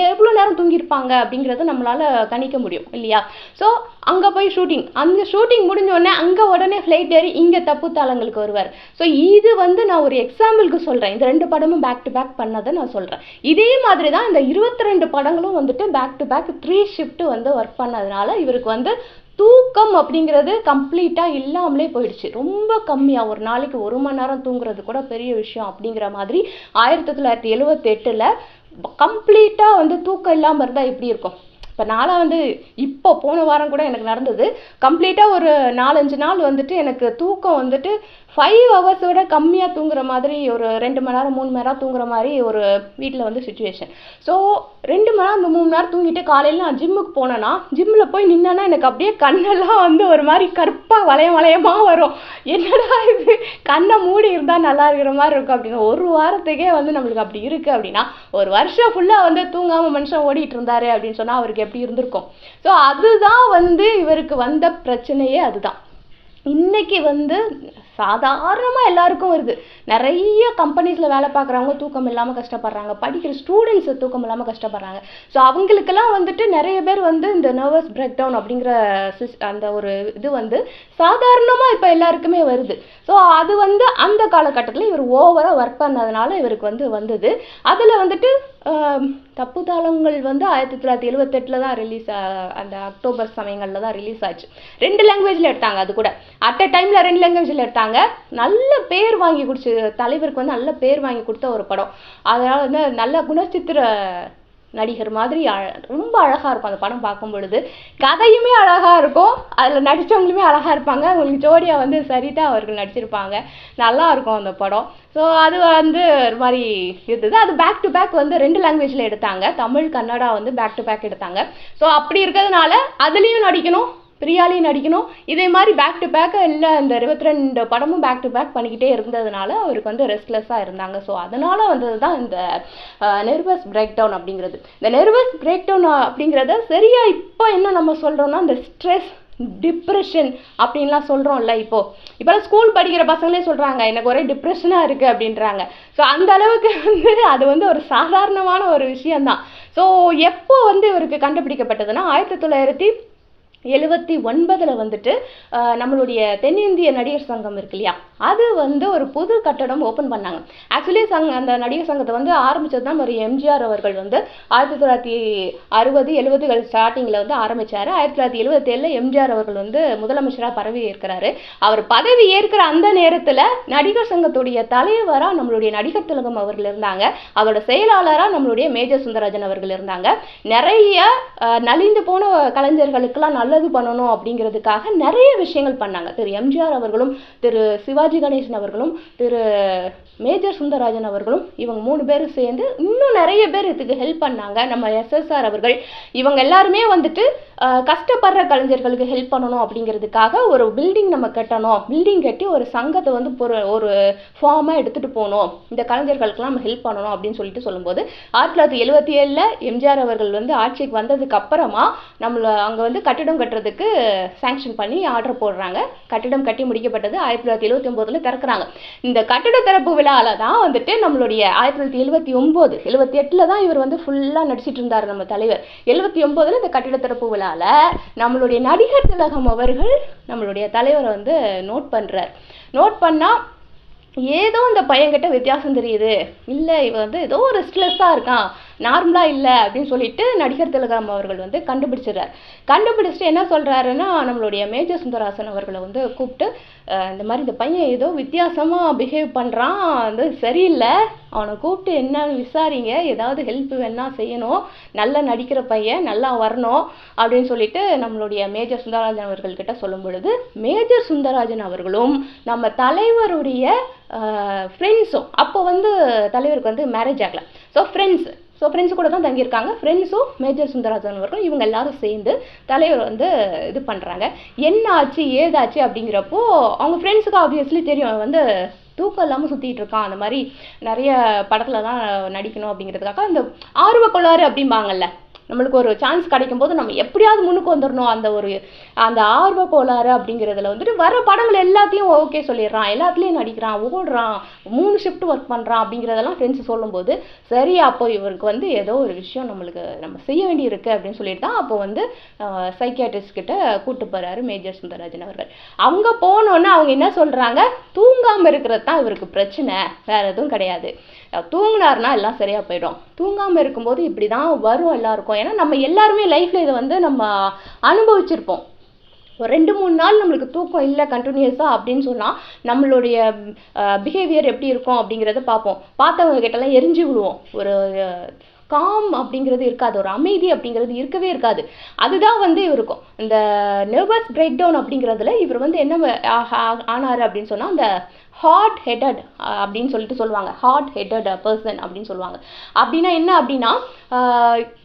A: எவ்வளோ நேரம் தூங்கியிருப்பாங்க அப்படிங்கிறத நம்மளால் கணிக்க முடியும் இல்லையா? ஸோ அங்கே போய் ஷூட்டிங், அந்த ஷூட்டிங் முடிஞ்சோடனே அங்கே உடனே ஃப்ளைட் ஏறி இங்கே தப்பு தாளங்களுக்கு வருவார். ஸோ இது வந்து நான் ஒரு எக்ஸாம்பிளுக்கு சொல்கிறேன். இந்த 2 படமும் பேக் டு பேக் பண்ணதை நான் சொல்கிறேன். இதே மாதிரி தான் இந்த 22 படங்களும் வந்துட்டு பேக் டு பேக் 3 ஷிஃப்ட் வந்து ஒர்க் பண்ணதுனால இவருக்கு வந்து தூக்கம் அப்படிங்கிறது கம்ப்ளீட்டாக இல்லாமலே போயிடுச்சு. ரொம்ப கம்மியாக, ஒரு நாளைக்கு 1 மணி நேரம் தூங்குறது கூட பெரிய விஷயம் அப்படிங்கிற மாதிரி 1978 கம்ப்ளீட்டாக வந்து தூக்கம் இல்லாமல் இருந்தால் எப்படி இருக்கும்? இப்போ நாளாக வந்து இப்போ போன வாரம் கூட எனக்கு நடந்தது. கம்ப்ளீட்டாக ஒரு 4-5 நாள் வந்துட்டு எனக்கு தூக்கம் வந்துட்டு 5 ஹவர்ஸை விட கம்மியாக தூங்குற மாதிரி, ஒரு 2 மணி நேரம் 3 மணி நேரம் தூங்குற மாதிரி ஒரு வீட்டில் வந்து சுச்சுவேஷன். ஸோ 2 மணி நேரம் 3 மணி நேரம் தூங்கிட்டு காலையில் நான் ஜிம்முக்கு போனேன்னா, ஜிம்மில் போய் நின்னேன்னா எனக்கு அப்படியே கண்ணெல்லாம் வந்து ஒரு மாதிரி கருப்பாக வளையமாக வரும். என்னடா இது, கண்ணை மூடி இருந்தால் நல்லா இருக்கிற மாதிரி இருக்கும் அப்படின்னு. ஒரு வாரத்துக்கே வந்து நம்மளுக்கு அப்படி இருக்குது அப்படின்னா, ஒரு வருஷம் ஃபுல்லாக வந்து தூங்காமல் மனுஷன் ஓடிட்டு இருந்தாரு அப்படின்னு சொன்னால் அவருக்கு எப்படி இருந்திருக்கும்? ஸோ அதுதான் வந்து இவருக்கு வந்த பிரச்சனையே. அதுதான் இன்னைக்கு வந்து சாதாரணமாக எல்லாருக்கும் வருது. நிறைய கம்பெனிஸில் வேலை பார்க்குறவங்க தூக்கம் இல்லாமல் கஷ்டப்படுறாங்க, படிக்கிற ஸ்டூடெண்ட்ஸ் தூக்கம் இல்லாமல் கஷ்டப்படுறாங்க. ஸோ அவங்களுக்கெல்லாம் வந்துட்டு நிறைய பேர் வந்து இந்த நர்வஸ் பிரேக் டவுன் அப்படிங்கிற அந்த ஒரு இது வந்து சாதாரணமாக இப்போ எல்லாருக்குமே வருது. ஸோ அது வந்து அந்த காலகட்டத்தில் இவர் ஓவராக ஒர்க் பண்ணதுனால இவருக்கு வந்து வந்தது. அதில் வந்துட்டு தப்பு தாளங்கள் வந்து 1978 தான் ரிலீஸ், அந்த அக்டோபர் சமயங்களில் தான் ரிலீஸ் ஆச்சு. 2 லாங்குவேஜில் எடுத்தாங்க. அது கூட அட் அ டைமில் 2 லாங்குவேஜில் எடுத்தாங்க. நல்ல பேர் வாங்கி கொடுத்து, தலைவருக்கு வந்து நல்ல பேர் வாங்கி கொடுத்த ஒரு படம். அதனால் வந்து நல்ல குணச்சித்திர நடிகர் மாதிரி ரொம்ப அழகாக இருக்கும் அந்த படம் பார்க்கும் பொழுது. கதையுமே அழகாக இருக்கும், அதில் நடித்தவங்களுமே அழகாக இருப்பாங்க. அவங்களுக்கு ஜோடியாக வந்து சரிதா அவர்கள் நடிச்சிருப்பாங்க. நல்லா இருக்கும் அந்த படம். ஸோ அது வந்து ஒரு மாதிரி இருந்தது. அது பேக் டு பேக் வந்து 2 லாங்குவேஜில் எடுத்தாங்க, தமிழ் கன்னடா வந்து பேக் டு பேக் எடுத்தாங்க. ஸோ அப்படி இருக்கிறதுனால அதுலேயும் நடிக்கணும், பிரியாலையும் நடிக்கணும். இதே மாதிரி பேக் டு பேக் இல்லை, இந்த 22 படமும் பேக் டு பேக் பண்ணிக்கிட்டே இருந்ததுனால அவருக்கு வந்து ரெஸ்ட்லெஸ்ஸாக இருந்தாங்க. ஸோ அதனால் வந்தது தான் இந்த நெர்வஸ் பிரேக் டவுன் அப்படிங்கிறது. இந்த நெர்வஸ் பிரேக் டவுன் அப்படிங்கிறத சரியாக இப்போ என்ன நம்ம சொல்கிறோன்னா, இந்த ஸ்ட்ரெஸ், டிப்ரெஷன் அப்படின்லாம் சொல்கிறோம்ல. இப்போலாம் ஸ்கூல் படிக்கிற பசங்களே சொல்கிறாங்க எனக்கு ஒரே டிப்ரெஷனாக இருக்குது அப்படின்றாங்க. ஸோ அந்த அளவுக்கு வந்து அது வந்து ஒரு சாதாரணமான ஒரு விஷயந்தான். ஸோ எப்போ வந்து இவருக்கு கண்டுபிடிக்கப்பட்டதுன்னா 1979 வந்துட்டு நம்மளுடைய தென்னிந்திய நடிகர் சங்கம் இருக்கு இல்லையா, அது வந்து ஒரு புது கட்டடம் ஓப்பன் பண்ணாங்க. ஆக்சுவலி அந்த நடிகர் சங்கத்தை வந்து ஆரம்பித்தது தான் ஒரு எம்ஜிஆர் அவர்கள் வந்து 1960-70 ஸ்டார்டிங்கில் வந்து ஆரம்பித்தார். 1977 எம்ஜிஆர் அவர்கள் வந்து முதலமைச்சராக பதவி ஏற்கிறாரு. அவர் பதவி ஏற்கிற அந்த நேரத்தில் நடிகர் சங்கத்துடைய தலைவராக நம்மளுடைய நடிகர் திலகம் அவர்கள் இருந்தாங்க. அதோட செயலாளராக நம்மளுடைய மேஜர் சுந்தரராஜன் அவர்கள் இருந்தாங்க. நிறைய நலிந்து போன கலைஞர்களுக்கெல்லாம் நல்லது பண்ணணும் அப்படிங்கிறதுக்காக நிறைய விஷயங்கள் பண்ணாங்க. திரு எம்ஜிஆர் அவர்களும், திரு சிவாஜி கணேசன் அவர்களும், திரு மேஜர் சுந்தரராஜன் அவர்களும், இவங்க 3 பேரும் சேர்ந்து இன்னும் நிறைய பேர் இதுக்கு ஹெல்ப் பண்ணாங்க. நம்ம SSR அவர்கள், இவங்க எல்லாருமே வந்துட்டு கஷ்டப்படுற கலைஞர்களுக்கு ஹெல்ப் பண்ணணும் அப்படிங்கிறதுக்காக ஒரு பில்டிங் நம்ம கட்டணும், பில்டிங் கட்டி ஒரு சங்கத்தை வந்து ஒரு ஃபார்மாக எடுத்துகிட்டு போகணும், இந்த கலைஞர்களுக்கெல்லாம் நம்ம ஹெல்ப் பண்ணணும் அப்படின்னு சொல்லிட்டு சொல்லும்போது 1977 எம்ஜிஆர் அவர்கள் வந்து ஆட்சிக்கு வந்ததுக்கு அப்புறமா நம்மளை அங்கே வந்து கட்டிடம் கட்டுறதுக்கு சாங்ஷன் பண்ணி ஆர்டர் போடுறாங்க. கட்டிடம் கட்டி முடிக்கப்பட்டது 1979 திறக்கிறாங்க. இந்த கட்டிட திறப்பு விழாவில் தான் வந்துட்டு நம்மளுடைய 1978 தான் இவர் வந்து ஃபுல்லாக நடிச்சிட்டு இருந்தார் நம்ம தலைவர். 79 இந்த கட்டிட திறப்பு விழாவில் நம்மளுடைய நடிகர் திலகம் அவர்கள் நம்மளுடைய தலைவரை வந்து நோட் பண்ணுறார். நோட் பண்ணால் ஏதோ இந்த பையன்கிட்ட வித்தியாசம் தெரியுது, இல்லை இவன் வந்து ஏதோ ஒரு ரெஸ்ட்லெஸ்ஸாக இருக்கான், நார்மலாக இல்லை அப்படின்னு சொல்லிட்டு நடிகர் திலகம் அவர்கள் வந்து கண்டுபிடிச்சிடுறார். கண்டுபிடிச்சிட்டு என்ன சொல்கிறாருன்னா, நம்மளுடைய மேஜர் சுந்தரராஜன் அவர்களை வந்து கூப்பிட்டு இந்த மாதிரி இந்த பையன் ஏதோ வித்தியாசமாக பிஹேவ் பண்ணுறான், வந்து சரியில்லை, அவனை கூப்பிட்டு என்னன்னு விசாரிங்க, ஏதாவது ஹெல்ப் வேணா செய்யணும், நல்லா நடிக்கிற பையன் நல்லா வரணும் அப்படின்னு சொல்லிட்டு நம்மளுடைய மேஜர் சுந்தரராஜன் அவர்கள்கிட்ட சொல்லும் பொழுது, மேஜர் சுந்தரராஜன் அவர்களும் நம்ம தலைவருடைய ஃப்ரெண்ட்ஸும், அப்போ வந்து தலைவருக்கு வந்து மேரேஜ் ஆகலை, ஃப்ரெண்ட்ஸ் கூட தான் தங்கியிருக்காங்க. ஃப்ரெண்ட்ஸும் மேஜர் சுந்தரராஜன் அவர்களும் இவங்க எல்லாரும் சேர்ந்து தலைவர் வந்து இது பண்ணுறாங்க. என்ன ஆச்சு ஏதாச்சு அப்படிங்கிறப்போ அவங்க ஃப்ரெண்ட்ஸுக்கு ஆப்வியஸ்லி தெரியும் வந்து தூக்கம் இல்லாமல் சுற்றிட்டு இருக்கான், அந்த மாதிரி நிறைய படத்தில் தான் நடிக்கணும் அப்படிங்கிறதுக்காக அந்த ஆர்வ கோளாறு அப்படிம்பாங்கல்ல, நம்மளுக்கு ஒரு சான்ஸ் கிடைக்கும் போது நம்ம எப்படியாவது முன்னுக்கு வந்துடணும், அந்த ஆர்வ கோளாறு அப்படிங்கிறதுல வந்துட்டு வர படங்கள் எல்லாத்தையும் ஓகே சொல்லிடுறான், எல்லாத்துலேயும் நடிக்கிறான், ஓடுறான், 3 ஷிஃப்ட் ஒர்க் பண்ணுறான் அப்படிங்கிறதெல்லாம் ஃப்ரெண்ட்ஸ் சொல்லும்போது சரி அப்போ இவருக்கு வந்து ஏதோ ஒரு விஷயம் நம்ம செய்ய வேண்டி இருக்கு அப்படின்னு சொல்லிட்டு தான் அப்போ வந்து சைக்கியாட்ரிஸ்ட் கிட்ட கூட்டு போறாரு மேஜர் சுந்தரராஜன் அவர்கள். அங்கே போனோன்னு அவங்க என்ன சொல்றாங்க, தூங்காமல் இருக்கிறது தான் இவருக்கு பிரச்சனை, வேற எதுவும் கிடையாது. தூங்கினார்னா எல்லாம் சரியா போயிடும். தூங்காமல் இருக்கும்போது இப்படி தான் வரும் எல்லாருக்கும். ஏன்னா நம்ம எல்லாருமே லைஃப்ல இதை வந்து நம்ம அனுபவிச்சிருப்போம். ஒரு 2-3 நாள் நம்மளுக்கு தூக்கம் இல்லை கண்டினியூஸாக அப்படின்னு சொன்னால் நம்மளுடைய பிஹேவியர் எப்படி இருக்கும் அப்படிங்கிறத பார்ப்போம். பார்த்தவங்க கிட்டலாம் எரிஞ்சு விடுவோம். ஒரு காம் அப்படிங்கிறது இருக்காது, ஒரு அமைதி அப்படிங்கிறது இருக்கவே இருக்காது. அதுதான் வந்து இவருக்கும் இந்த நர்வஸ் பிரேக் டவுன் அப்படிங்கிறதுல இவர் வந்து என்ன ஆனார் அப்படின்னு சொன்னால் அந்த ஹாட் ஹெட்டட் அப்படின்னு சொல்லுவாங்க. ஹாட் ஹெட்டட் பர்சன் அப்படின்னு சொல்லுவாங்க. அப்படின்னா என்ன அப்படின்னா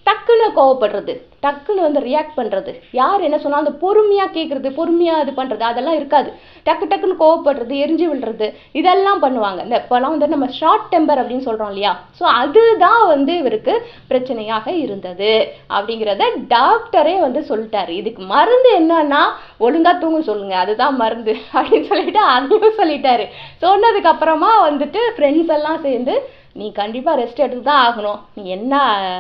A: டக்குன்னு கோவப்படுறது, டக்குன்னு வந்து ரியாக்ட் பண்ணுறது, யார் என்ன சொன்னால் அந்த பொறுமையாக கேட்குறது, பொறுமையாக இது பண்ணுறது அதெல்லாம் இருக்காது. டக்குன்னு கோவப்படுறது, எரிஞ்சு விழுறது இதெல்லாம் பண்ணுவாங்க. இந்த இப்போலாம் வந்து நம்ம ஷார்ட் டெம்பர் அப்படின்னு சொல்கிறோம் இல்லையா, ஸோ அதுதான் வந்து இவருக்கு பிரச்சனையாக இருந்தது அப்படிங்கிறத டாக்டரே வந்து சொல்லிட்டாரு. இதுக்கு மருந்து என்னன்னா ஒழுங்காக தூங்க சொல்லுங்க, அதுதான் மருந்து அப்படின்னு சொல்லிட்டு அதையும் சொல்லிட்டாரு. சொன்னதுக்கு அப்புறமா வந்துட்டு ஃப்ரெண்ட்ஸ் எல்லாம் சேர்ந்து நீ கண்டிப்பாக ரெஸ்ட் எடுத்து தான் ஆகணும், நீ என்ன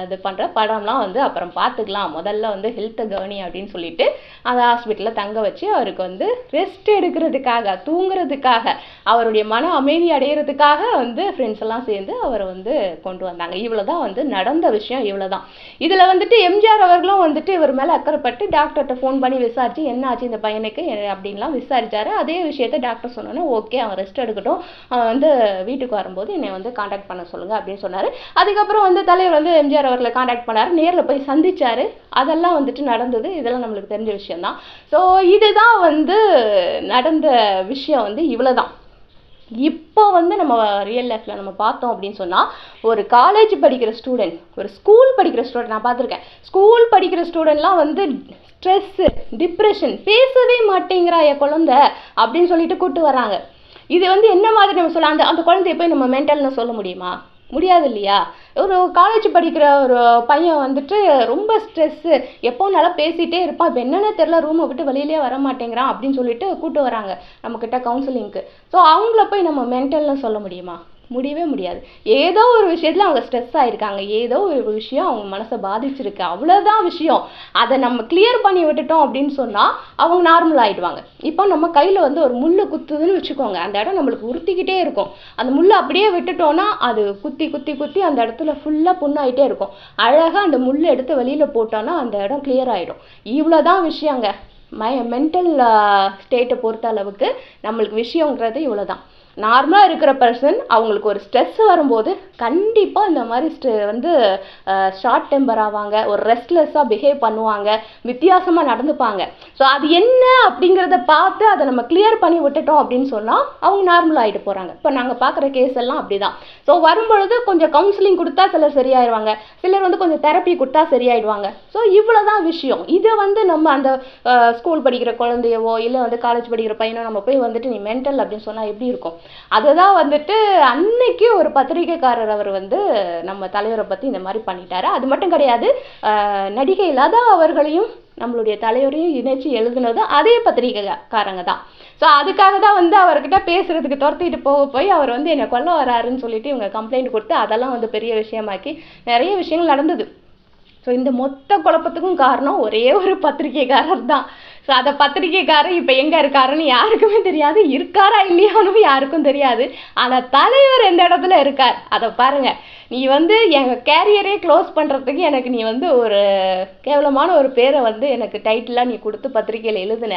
A: இது பண்ணுற படம்லாம் வந்து அப்புறம் பார்த்துக்கலாம், முதல்ல வந்து ஹெல்த்தை கவனி அப்படின்னு சொல்லிட்டு அந்த ஹாஸ்பிட்டலில் தங்க வச்சு அவருக்கு வந்து ரெஸ்ட் எடுக்கிறதுக்காக, தூங்குறதுக்காக, அவருடைய மன அமைதி அடைகிறதுக்காக வந்து ஃப்ரெண்ட்ஸ் எல்லாம் சேர்ந்து அவரை வந்து கொண்டு வந்தாங்க. இவ்வளோதான் வந்து நடந்த விஷயம், இவ்வளோதான். இதில் வந்துட்டு எம்ஜிஆர் அவர்களும் வந்துட்டு இவர் மேலே அக்கறைப்பட்டு டாக்டர்கிட்ட ஃபோன் பண்ணி விசாரிச்சு என்ன ஆச்சு இந்த பையனுக்கு அப்படின்லாம் விசாரிச்சாரு. அதே விஷயத்த டாக்டர் சொன்னோன்னே ஓகே அவன் ரெஸ்ட் எடுக்கட்டும், அவன் வந்து வீட்டுக்கு வரும்போது என்னை வந்து கான்டாக்ட் பண்ண சொல்லுங்க அப்படின்னு சொன்னாரு. அதுக்கப்புறம் வந்து தலைவர் வந்து எம்ஜிஆர் அவர்களை கான்டாக்ட் பண்ணாரு, நேரில் போய் சந்திச்சாரு. அதெல்லாம் வந்துட்டு நடந்தது. இதெல்லாம் நம்மளுக்கு தெரிஞ்ச விஷயம் தான். ஸோ இதுதான் வந்து நடந்த விஷயம் வந்து இவ்வளோதான். இப்போ வந்து நம்ம ரியல் லைஃப்பில் நம்ம பார்த்தோம் அப்படின்னு சொன்னால் ஒரு காலேஜ் படிக்கிற ஸ்டூடெண்ட், ஒரு ஸ்கூல் படிக்கிற ஸ்டூடெண்ட் நான் பார்த்துருக்கேன். ஸ்கூல் படிக்கிற ஸ்டூடெண்ட்லாம் வந்து ஸ்ட்ரெஸ்ஸு, டிப்ரெஷன், பேசவே மாட்டேங்கிறா என் குழந்தை அப்படின்னு சொல்லிட்டு கூப்பிட்டு வராங்க. இது வந்து என்ன மாதிரி நம்ம சொல்ல அந்த குழந்தைய போய் நம்ம மென்டல்னு சொல்ல முடியுமா? முடியாது இல்லையா? ஒரு காலேஜ் படிக்கிற ஒரு பையன் வந்துட்டு ரொம்ப ஸ்ட்ரெஸ்ஸு, எப்போ நல்லா பேசிகிட்டே இருப்பான், இப்போ என்னென்ன தெரில ரூமை விட்டு வெளியிலே வர மாட்டேங்கிறான் அப்படின்னு சொல்லிட்டு கூப்பிட்டு வராங்க நம்மக்கிட்ட கவுன்சிலிங்க்கு. ஸோ அவங்கள போய் நம்ம மென்டல்னு சொல்ல முடியுமா? முடியவே முடியாது. ஏதோ ஒரு விஷயத்தில் அவங்க ஸ்ட்ரெஸ் ஆகிருக்காங்க, ஏதோ ஒரு விஷயம் அவங்க மனசை பாதிச்சிருக்கு, அவ்வளோதான் விஷயம். அதை நம்ம கிளியர் பண்ணி விட்டுட்டோம் அப்படின்னு சொன்னால் அவங்க நார்மல் ஆகிடுவாங்க. இப்போ நம்ம கையில் வந்து ஒரு முள் குத்துதுன்னு வச்சுக்கோங்க, அந்த இடம் நம்மளுக்கு உறுத்திக்கிட்டே இருக்கும். அந்த முள்ளை அப்படியே விட்டுட்டோன்னா அது குத்தி குத்தி குத்தி அந்த இடத்துல ஃபுல்லாக புண்ணாயிட்டே இருக்கும். அழகாக அந்த முள்ளை எடுத்து வெளியில் போட்டோன்னா அந்த இடம் கிளியர் ஆகிடும். இவ்வளோதான் விஷயங்க. மென்டல் ஸ்டேட்டை பொறுத்த அளவுக்கு நம்மளுக்கு விஷயங்கிறது இவ்வளோதான். நார்மலாக இருக்கிற பர்சன் அவங்களுக்கு ஒரு ஸ்ட்ரெஸ் வரும்போது கண்டிப்பாக இந்த மாதிரி வந்து ஷார்ட் டெம்பர் ஆவாங்க, ஒரு ரெஸ்ட்லெஸ்ஸாக பிஹேவ் பண்ணுவாங்க, வித்தியாசமாக நடந்துப்பாங்க. ஸோ அது என்ன அப்படிங்கிறத பார்த்து அதை நம்ம கிளியர் பண்ணி விட்டுட்டோம் அப்படின்னு சொன்னால் அவங்க நார்மல் ஆகிட்டு போகிறாங்க. இப்போ நாங்கள் பார்க்குற கேஸ் எல்லாம் அப்படி தான். ஸோ வரும்பொழுது கொஞ்சம் கவுன்சிலிங் கொடுத்தா சிலர் சரியாயிடுவாங்க, சிலர் வந்து கொஞ்சம் தெரப்பி கொடுத்தா சரியாயிடுவாங்க. ஸோ இவ்வளோ தான் விஷயம். இதை வந்து நம்ம அந்த ஸ்கூல் படிக்கிற குழந்தையவோ இல்லை வந்து காலேஜ் படிக்கிற பையனோ நம்ம போய் வந்துட்டு நீ மென்டல் அப்படின்னு சொன்னால் எப்படி இருக்கும்? அதுதான் வந்துட்டு அன்னைக்கு ஒரு பத்திரிகைக்காரர் அவர் வந்து நம்ம தலைவரை பற்றி இந்த மாதிரி பண்ணிட்டாரு. அது மட்டும் கிடையாது, நடிகை லதா அவர்களையும் நம்மளுடைய தலைவரையும் இணைச்சி எழுதுனது அதே பத்திரிகைக்காரங்க தான். ஸோ அதுக்காக தான் வந்து அவர்கிட்ட பேசுறதுக்கு துரத்திட்டு போய் அவர் வந்து என்னை கொல்ல வராருன்னு சொல்லிட்டு இவங்க கம்ப்ளைண்ட் கொடுத்து அதெல்லாம் வந்து பெரிய விஷயமாக்கி நிறைய விஷயங்கள் நடந்தது. ஸோ இந்த மொத்த குழப்பத்துக்கும் காரணம் ஒரே ஒரு பத்திரிகைக்காரர் தான். ஸோ அந்த பத்திரிகைக்காரர் இப்போ எங்கே இருக்காருன்னு யாருக்குமே தெரியாது, இருக்காரா இல்லையான்னு யாருக்கும் தெரியாது. ஆனால் தலைவர் எந்த இடத்துல இருக்கார் அதை பாருங்க. நீ வந்து எங்கள் கேரியரே க்ளோஸ் பண்ணுறதுக்கு எனக்கு நீ வந்து ஒரு கேவலமான ஒரு பேரை வந்து எனக்கு டைட்டிலாக நீ கொடுத்து பத்திரிகையில் எழுதுன,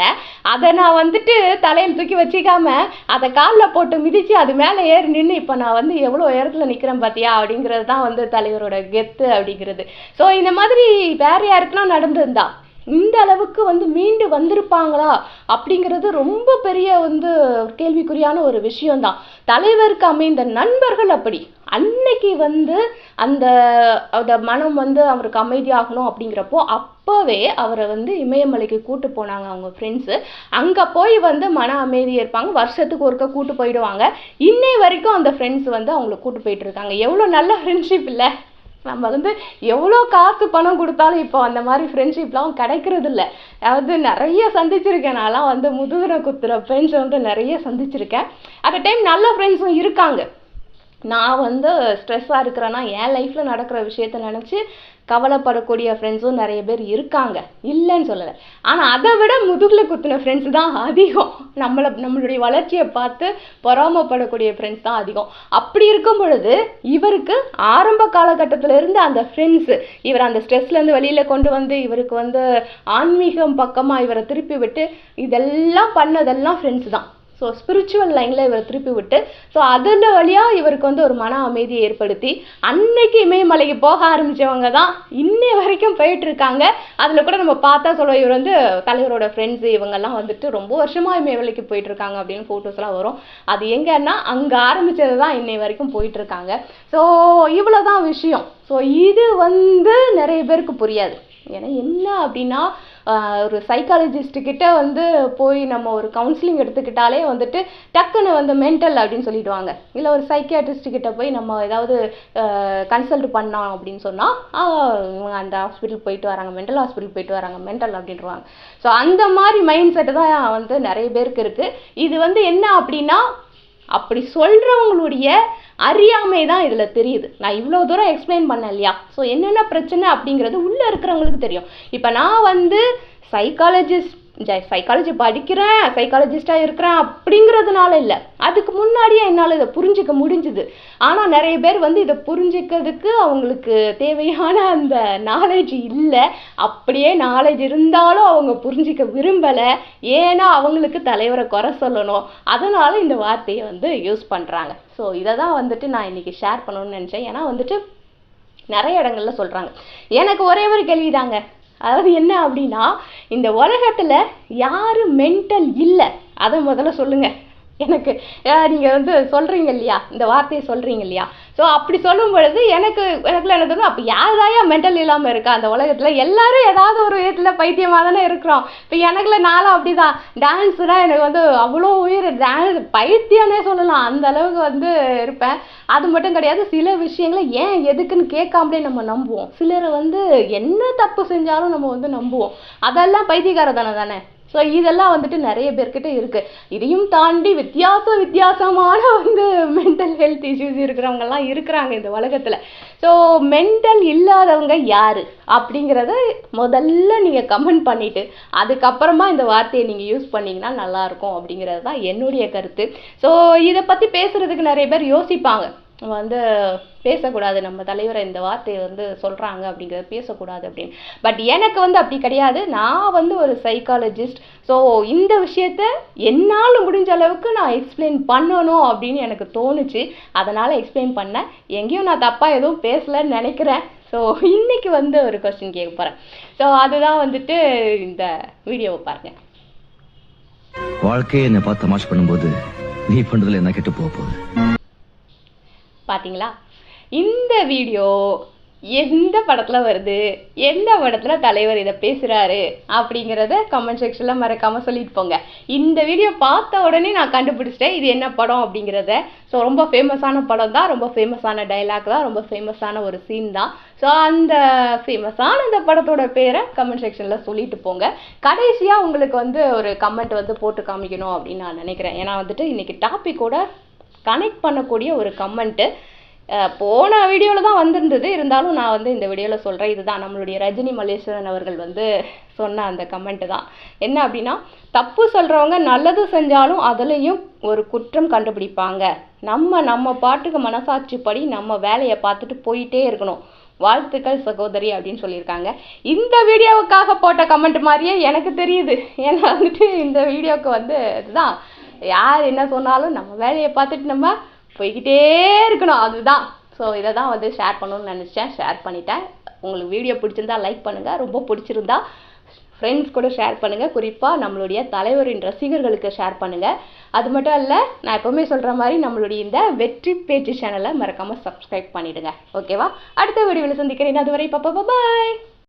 A: அதை நான் வந்துட்டு தலையில் தூக்கி வச்சிக்காம அதை காலில் போட்டு மிதித்து அது மேலே ஏறி நின்று இப்போ நான் வந்து எவ்வளோ உயரத்தில் நிற்கிறேன் பார்த்தியா அப்படிங்கிறது தான் வந்து தலைவரோட கெத்து அப்படிங்கிறது. ஸோ இந்த மாதிரி வேற யாருக்குலாம் நடந்திருந்தா இந்த அளவுக்கு வந்து மீண்டு வந்திருப்பாங்களா அப்படிங்கிறது ரொம்ப பெரிய வந்து கேள்விக்குறியான ஒரு விஷயம்தான். தலைவருக்கு அமைந்த நண்பர்கள் அப்படி அன்னைக்கு வந்து அந்த மனம் வந்து அவருக்கு அமைதியாகணும் அப்படிங்கிறப்போ அப்போவே அவரை வந்து இமயமலைக்கு கூட்டு போனாங்க அவங்க ஃப்ரெண்ட்ஸு. அங்கே போய் வந்து மன அமைதியாக இருப்பாங்க, வருஷத்துக்கு ஒருக்க கூட்டு போயிடுவாங்க. இன்னை வரைக்கும் அந்த ஃப்ரெண்ட்ஸ் வந்து அவங்களை கூட்டு போயிட்டு இருக்காங்க. எவ்வளோ நல்ல ஃப்ரெண்ட்ஷிப் இல்லை நம்ம வந்து எவ்வளோ காசு பணம் கொடுத்தாலும் இப்போ அந்த மாதிரி ஃப்ரெண்ட்ஷிப்லாம் கிடைக்கிறது இல்லை. அதாவது நிறைய சந்திச்சிருக்கேன். நான்லாம் வந்து முதுகுல குத்துற ஃப்ரெண்ட்ஸ் வந்து நிறைய சந்திச்சிருக்கேன். அட் டைம் நல்ல ஃப்ரெண்ட்ஸும் இருக்காங்க. நான் வந்து ஸ்ட்ரெஸ்ஸாக இருக்கிறேன்னா என் லைஃப்பில் நடக்கிற விஷயத்த நினச்சி கவலைப்படக்கூடிய ஃப்ரெண்ட்ஸும் நிறைய பேர் இருக்காங்க, இல்லைன்னு சொல்லலை. ஆனால் அதை விட முதுகில் குத்தின ஃப்ரெண்ட்ஸ் தான் அதிகம். நம்மளுடைய வளர்ச்சியை பார்த்து பொறாமப்படக்கூடிய ஃப்ரெண்ட்ஸ் தான் அதிகம். அப்படி இருக்கும் பொழுது இவருக்கு ஆரம்ப காலகட்டத்திலேருந்து அந்த ஃப்ரெண்ட்ஸு இவர் அந்த ஸ்ட்ரெஸ்லேருந்து வெளியில் கொண்டு வந்து இவருக்கு வந்து ஆன்மீகம் பக்கமாக இவரை திருப்பி விட்டு இதெல்லாம் பண்ணதெல்லாம் ஃப்ரெண்ட்ஸ் தான். ஸோ ஸ்பிரிச்சுவல் லைனில் இவர் திருப்பி விட்டு ஸோ அதில் வழியாக இவருக்கு வந்து ஒரு மன அமைதியை ஏற்படுத்தி அன்னைக்கு இமயமலைக்கு போக ஆரம்பித்தவங்க தான் இன்னை வரைக்கும் போயிட்டுருக்காங்க. அதில் கூட நம்ம பார்த்தா சொல்லுவோம், இவர் வந்து தலைவரோட ஃப்ரெண்ட்ஸு இவங்கெல்லாம் வந்துட்டு ரொம்ப வருஷமாக இமயமலைக்கு போயிட்டுருக்காங்க அப்படின்னு ஃபோட்டோஸ்லாம் வரும். அது எங்கன்னா அங்கே ஆரம்பித்தது தான் இன்னை வரைக்கும் போயிட்டுருக்காங்க. ஸோ இவ்வளோ தான் விஷயம். ஸோ இது வந்து நிறைய பேருக்கு புரியாது. ஏன்னா என்ன அப்படின்னா ஒரு சைக்காலஜிஸ்ட்டுக்கிட்ட வந்து போய் நம்ம ஒரு கவுன்சிலிங் எடுத்துக்கிட்டாலே வந்துட்டு டக்குன்னு வந்து மென்டல் அப்படின்னு சொல்லிடுவாங்க. இல்லை ஒரு சைக்கியாட்ரிஸ்ட்டுக்கிட்ட போய் நம்ம ஏதாவது கன்சல்ட் பண்ணோம் அப்படின்னு சொன்னால் அந்த ஹாஸ்பிட்டல் போயிட்டு வராங்க, மென்டல் ஹாஸ்பிட்டல் போயிட்டு வராங்க, மென்டல் அப்படின்றாங்க. ஸோ அந்த மாதிரி மைண்ட் செட்டு தான் வந்து நிறைய பேருக்கு இருக்குது. இது வந்து என்ன அப்படின்னா அப்படி சொல்கிறவங்களுடைய அறியாமை தான் இதில் தெரியுது. நான் இவ்வளோ தூரம் எக்ஸ்பிளைன் பண்ணேன் இல்லையா? ஸோ என்னென்ன பிரச்சனை அப்படிங்கிறது உள்ளே இருக்கிறவங்களுக்கு தெரியும். இப்போ நான் வந்து சைக்காலஜி படிக்கிறேன், சைக்காலஜிஸ்டாக இருக்கிறேன் அப்படிங்கிறதுனால இல்லை, அதுக்கு முன்னாடியே என்னால் இதை புரிஞ்சிக்க முடிஞ்சுது. ஆனால் நிறைய பேர் வந்து இதை புரிஞ்சிக்கிறதுக்கு அவங்களுக்கு தேவையான அந்த நாலேஜ் இல்லை. அப்படியே நாலேஜ் இருந்தாலும் அவங்க புரிஞ்சிக்க விரும்பலை. ஏன்னா அவங்களுக்கு தலைவரை குறை சொல்லணும், அதனால் இந்த வார்த்தையை வந்து யூஸ் பண்ணுறாங்க. ஸோ இதை தான் வந்துட்டு நான் இன்றைக்கி ஷேர் பண்ணணும்னு நினச்சேன். ஏன்னா வந்துட்டு நிறைய இடங்கள்ல சொல்கிறாங்க. எனக்கு ஒரே ஒரு கேள்விதாங்க. அதாவது என்ன அப்படின்னா இந்த உலகத்தில் யார் மென்டல் இல்லை அதை முதல்ல சொல்லுங்கள் எனக்கு. நீங்கள் வந்து சொல்கிறீங்க இல்லையா, இந்த வார்த்தையை சொல்கிறீங்க இல்லையா? ஸோ அப்படி சொல்லும் பொழுது எனக்குள்ள என்ன தோணும், அப்போ யாராயா மென்டல் இல்லாமல் இருக்கா அந்த உலகத்தில்? எல்லாரும் ஏதாவது ஒரு விதத்தில் பைத்தியமாக தானே இருக்கிறோம். இப்போ எனக்குள்ள நானும் அப்படி தான். டான்ஸுனால் எனக்கு வந்து அவ்வளோ உயிர், டான்ஸ் பைத்தியம்னே சொல்லலாம், அந்த அளவுக்கு வந்து இருப்பேன். அது மட்டும் கிடையாது, சில விஷயங்களை ஏன் எதுக்குன்னு கேட்காமலே நம்ம நம்புவோம். சிலரை வந்து என்ன தப்பு செஞ்சாலும் நம்ம வந்து நம்புவோம். அதெல்லாம் பைத்தியக்காரதானே தானே. ஸோ இதெல்லாம் வந்துட்டு நிறைய பேர்கிட்ட இருக்குது. இதையும் தாண்டி வித்தியாசமான வந்து மென்டல் ஹெல்த் இஷ்யூஸ் இருக்கிறவங்கலாம் இருக்கிறாங்க இந்த உலகத்தில். ஸோ மென்டல் இல்லாதவங்க யார் அப்படிங்கிறத முதல்ல நீங்கள் கமெண்ட் பண்ணிவிட்டு அதுக்கப்புறமா இந்த வார்த்தையை நீங்கள் யூஸ் பண்ணிங்கன்னா நல்லாயிருக்கும் அப்படிங்கிறது தான் என்னுடைய கருத்து. ஸோ இதை பற்றி பேசுகிறதுக்கு நிறைய பேர் யோசிப்பாங்க, வந்து பேசக்கூடாது, நம்ம தலைவரை இந்த வார்த்தையை வந்து சொல்கிறாங்க அப்படிங்கிறத பேசக்கூடாது அப்படின்னு. பட் எனக்கு வந்து அப்படி கிடையாது. நான் வந்து ஒரு சைக்காலஜிஸ்ட். ஸோ இந்த விஷயத்த என்னால் முடிஞ்ச அளவுக்கு நான் எக்ஸ்பிளைன் பண்ணணும் அப்படின்னு எனக்கு தோணுச்சு. அதனால் எக்ஸ்பிளைன் பண்ணேன். எங்கேயும் நான் தப்பாக எதுவும் பேசலைன்னு நினைக்கிறேன். ஸோ இன்றைக்கி வந்து ஒரு கொஸ்டின் கேட்க போகிறேன். ஸோ அதுதான் வந்துட்டு இந்த வீடியோவை பாருங்கள்.
B: வாழ்க்கையை என்னை பார்த்து தமாஷ் பண்ணும்போது நீ பண்ணுறதுல என்ன கெட்டு போக போகுது
A: பார்த்தீங்களா? இந்த வீடியோ எந்த படத்தில் வருது, எந்த படத்தில் தலைவர் இதை பேசுகிறாரு அப்படிங்கிறத கமெண்ட் செக்ஷனில் மறக்காமல் சொல்லிட்டு போங்க. இந்த வீடியோ பார்த்த உடனே நான் கண்டுபிடிச்சிட்டேன் இது என்ன படம் அப்படிங்கிறத. ஸோ ரொம்ப ஃபேமஸான படம் தான், ரொம்ப ஃபேமஸான டைலாக் தான், ரொம்ப ஃபேமஸான ஒரு சீன் தான். ஸோ அந்த ஃபேமஸான இந்த படத்தோட பேரை கமெண்ட் செக்ஷனில் சொல்லிட்டு போங்க. கடைசியாக உங்களுக்கு வந்து ஒரு கமெண்ட் வந்து போட்டு காமிக்கணும் அப்படின்னு நான் நினைக்கிறேன். ஏன்னா வந்துட்டு இன்றைக்கி டாப்பிக்கோட கனெக்ட் பண்ணக்கூடிய ஒரு கமெண்ட்டு போன வீடியோவில் தான் வந்திருந்தது. இருந்தாலும் நான் வந்து இந்த வீடியோவில் சொல்கிறேன். இதுதான் நம்மளுடைய ரஜினி மல்லேஸ்வரன் அவர்கள் வந்து சொன்ன அந்த கமெண்ட்டு தான். என்ன அப்படின்னா, தப்பு சொல்கிறவங்க நல்லது செஞ்சாலும் அதுலேயும் ஒரு குற்றம் கண்டுபிடிப்பாங்க. நம்ம பாட்டுக்கு மனசாட்சிப்படி நம்ம வேலையை பார்த்துட்டு போயிட்டே இருக்கணும். வாழ்த்துக்கள் சகோதரி அப்படின்னு சொல்லியிருக்காங்க. இந்த வீடியோவுக்காக போட்ட கமெண்ட் மாதிரியே எனக்கு தெரியுது. ஏன்னா வந்துட்டு இந்த வீடியோவுக்கு வந்து இதுதான், யார் என்ன சொன்னாலும் நம்ம வேலையை பார்த்துட்டு நம்ம போய்கிட்டே இருக்கணும், அதுதான். ஸோ இதை தான் வந்து ஷேர் பண்ணணும்னு நினச்சேன், ஷேர் பண்ணிட்டேன். உங்களுக்கு வீடியோ பிடிச்சிருந்தா லைக் பண்ணுங்கள், ரொம்ப பிடிச்சிருந்தா ஃப்ரெண்ட்ஸ் கூட ஷேர் பண்ணுங்கள். குறிப்பாக நம்மளுடைய தலைவரின் ரசிகர்களுக்கு ஷேர் பண்ணுங்கள். அது மட்டும் இல்லை, நான் எப்போவுமே சொல்கிற மாதிரி நம்மளுடைய இந்த வெற்றி பேச்சு சேனலை மறக்காமல் சப்ஸ்கிரைப் பண்ணிவிடுங்க. ஓகேவா? அடுத்த வீடியோவில் சந்திக்கிறேன். அதுவரை பாய்.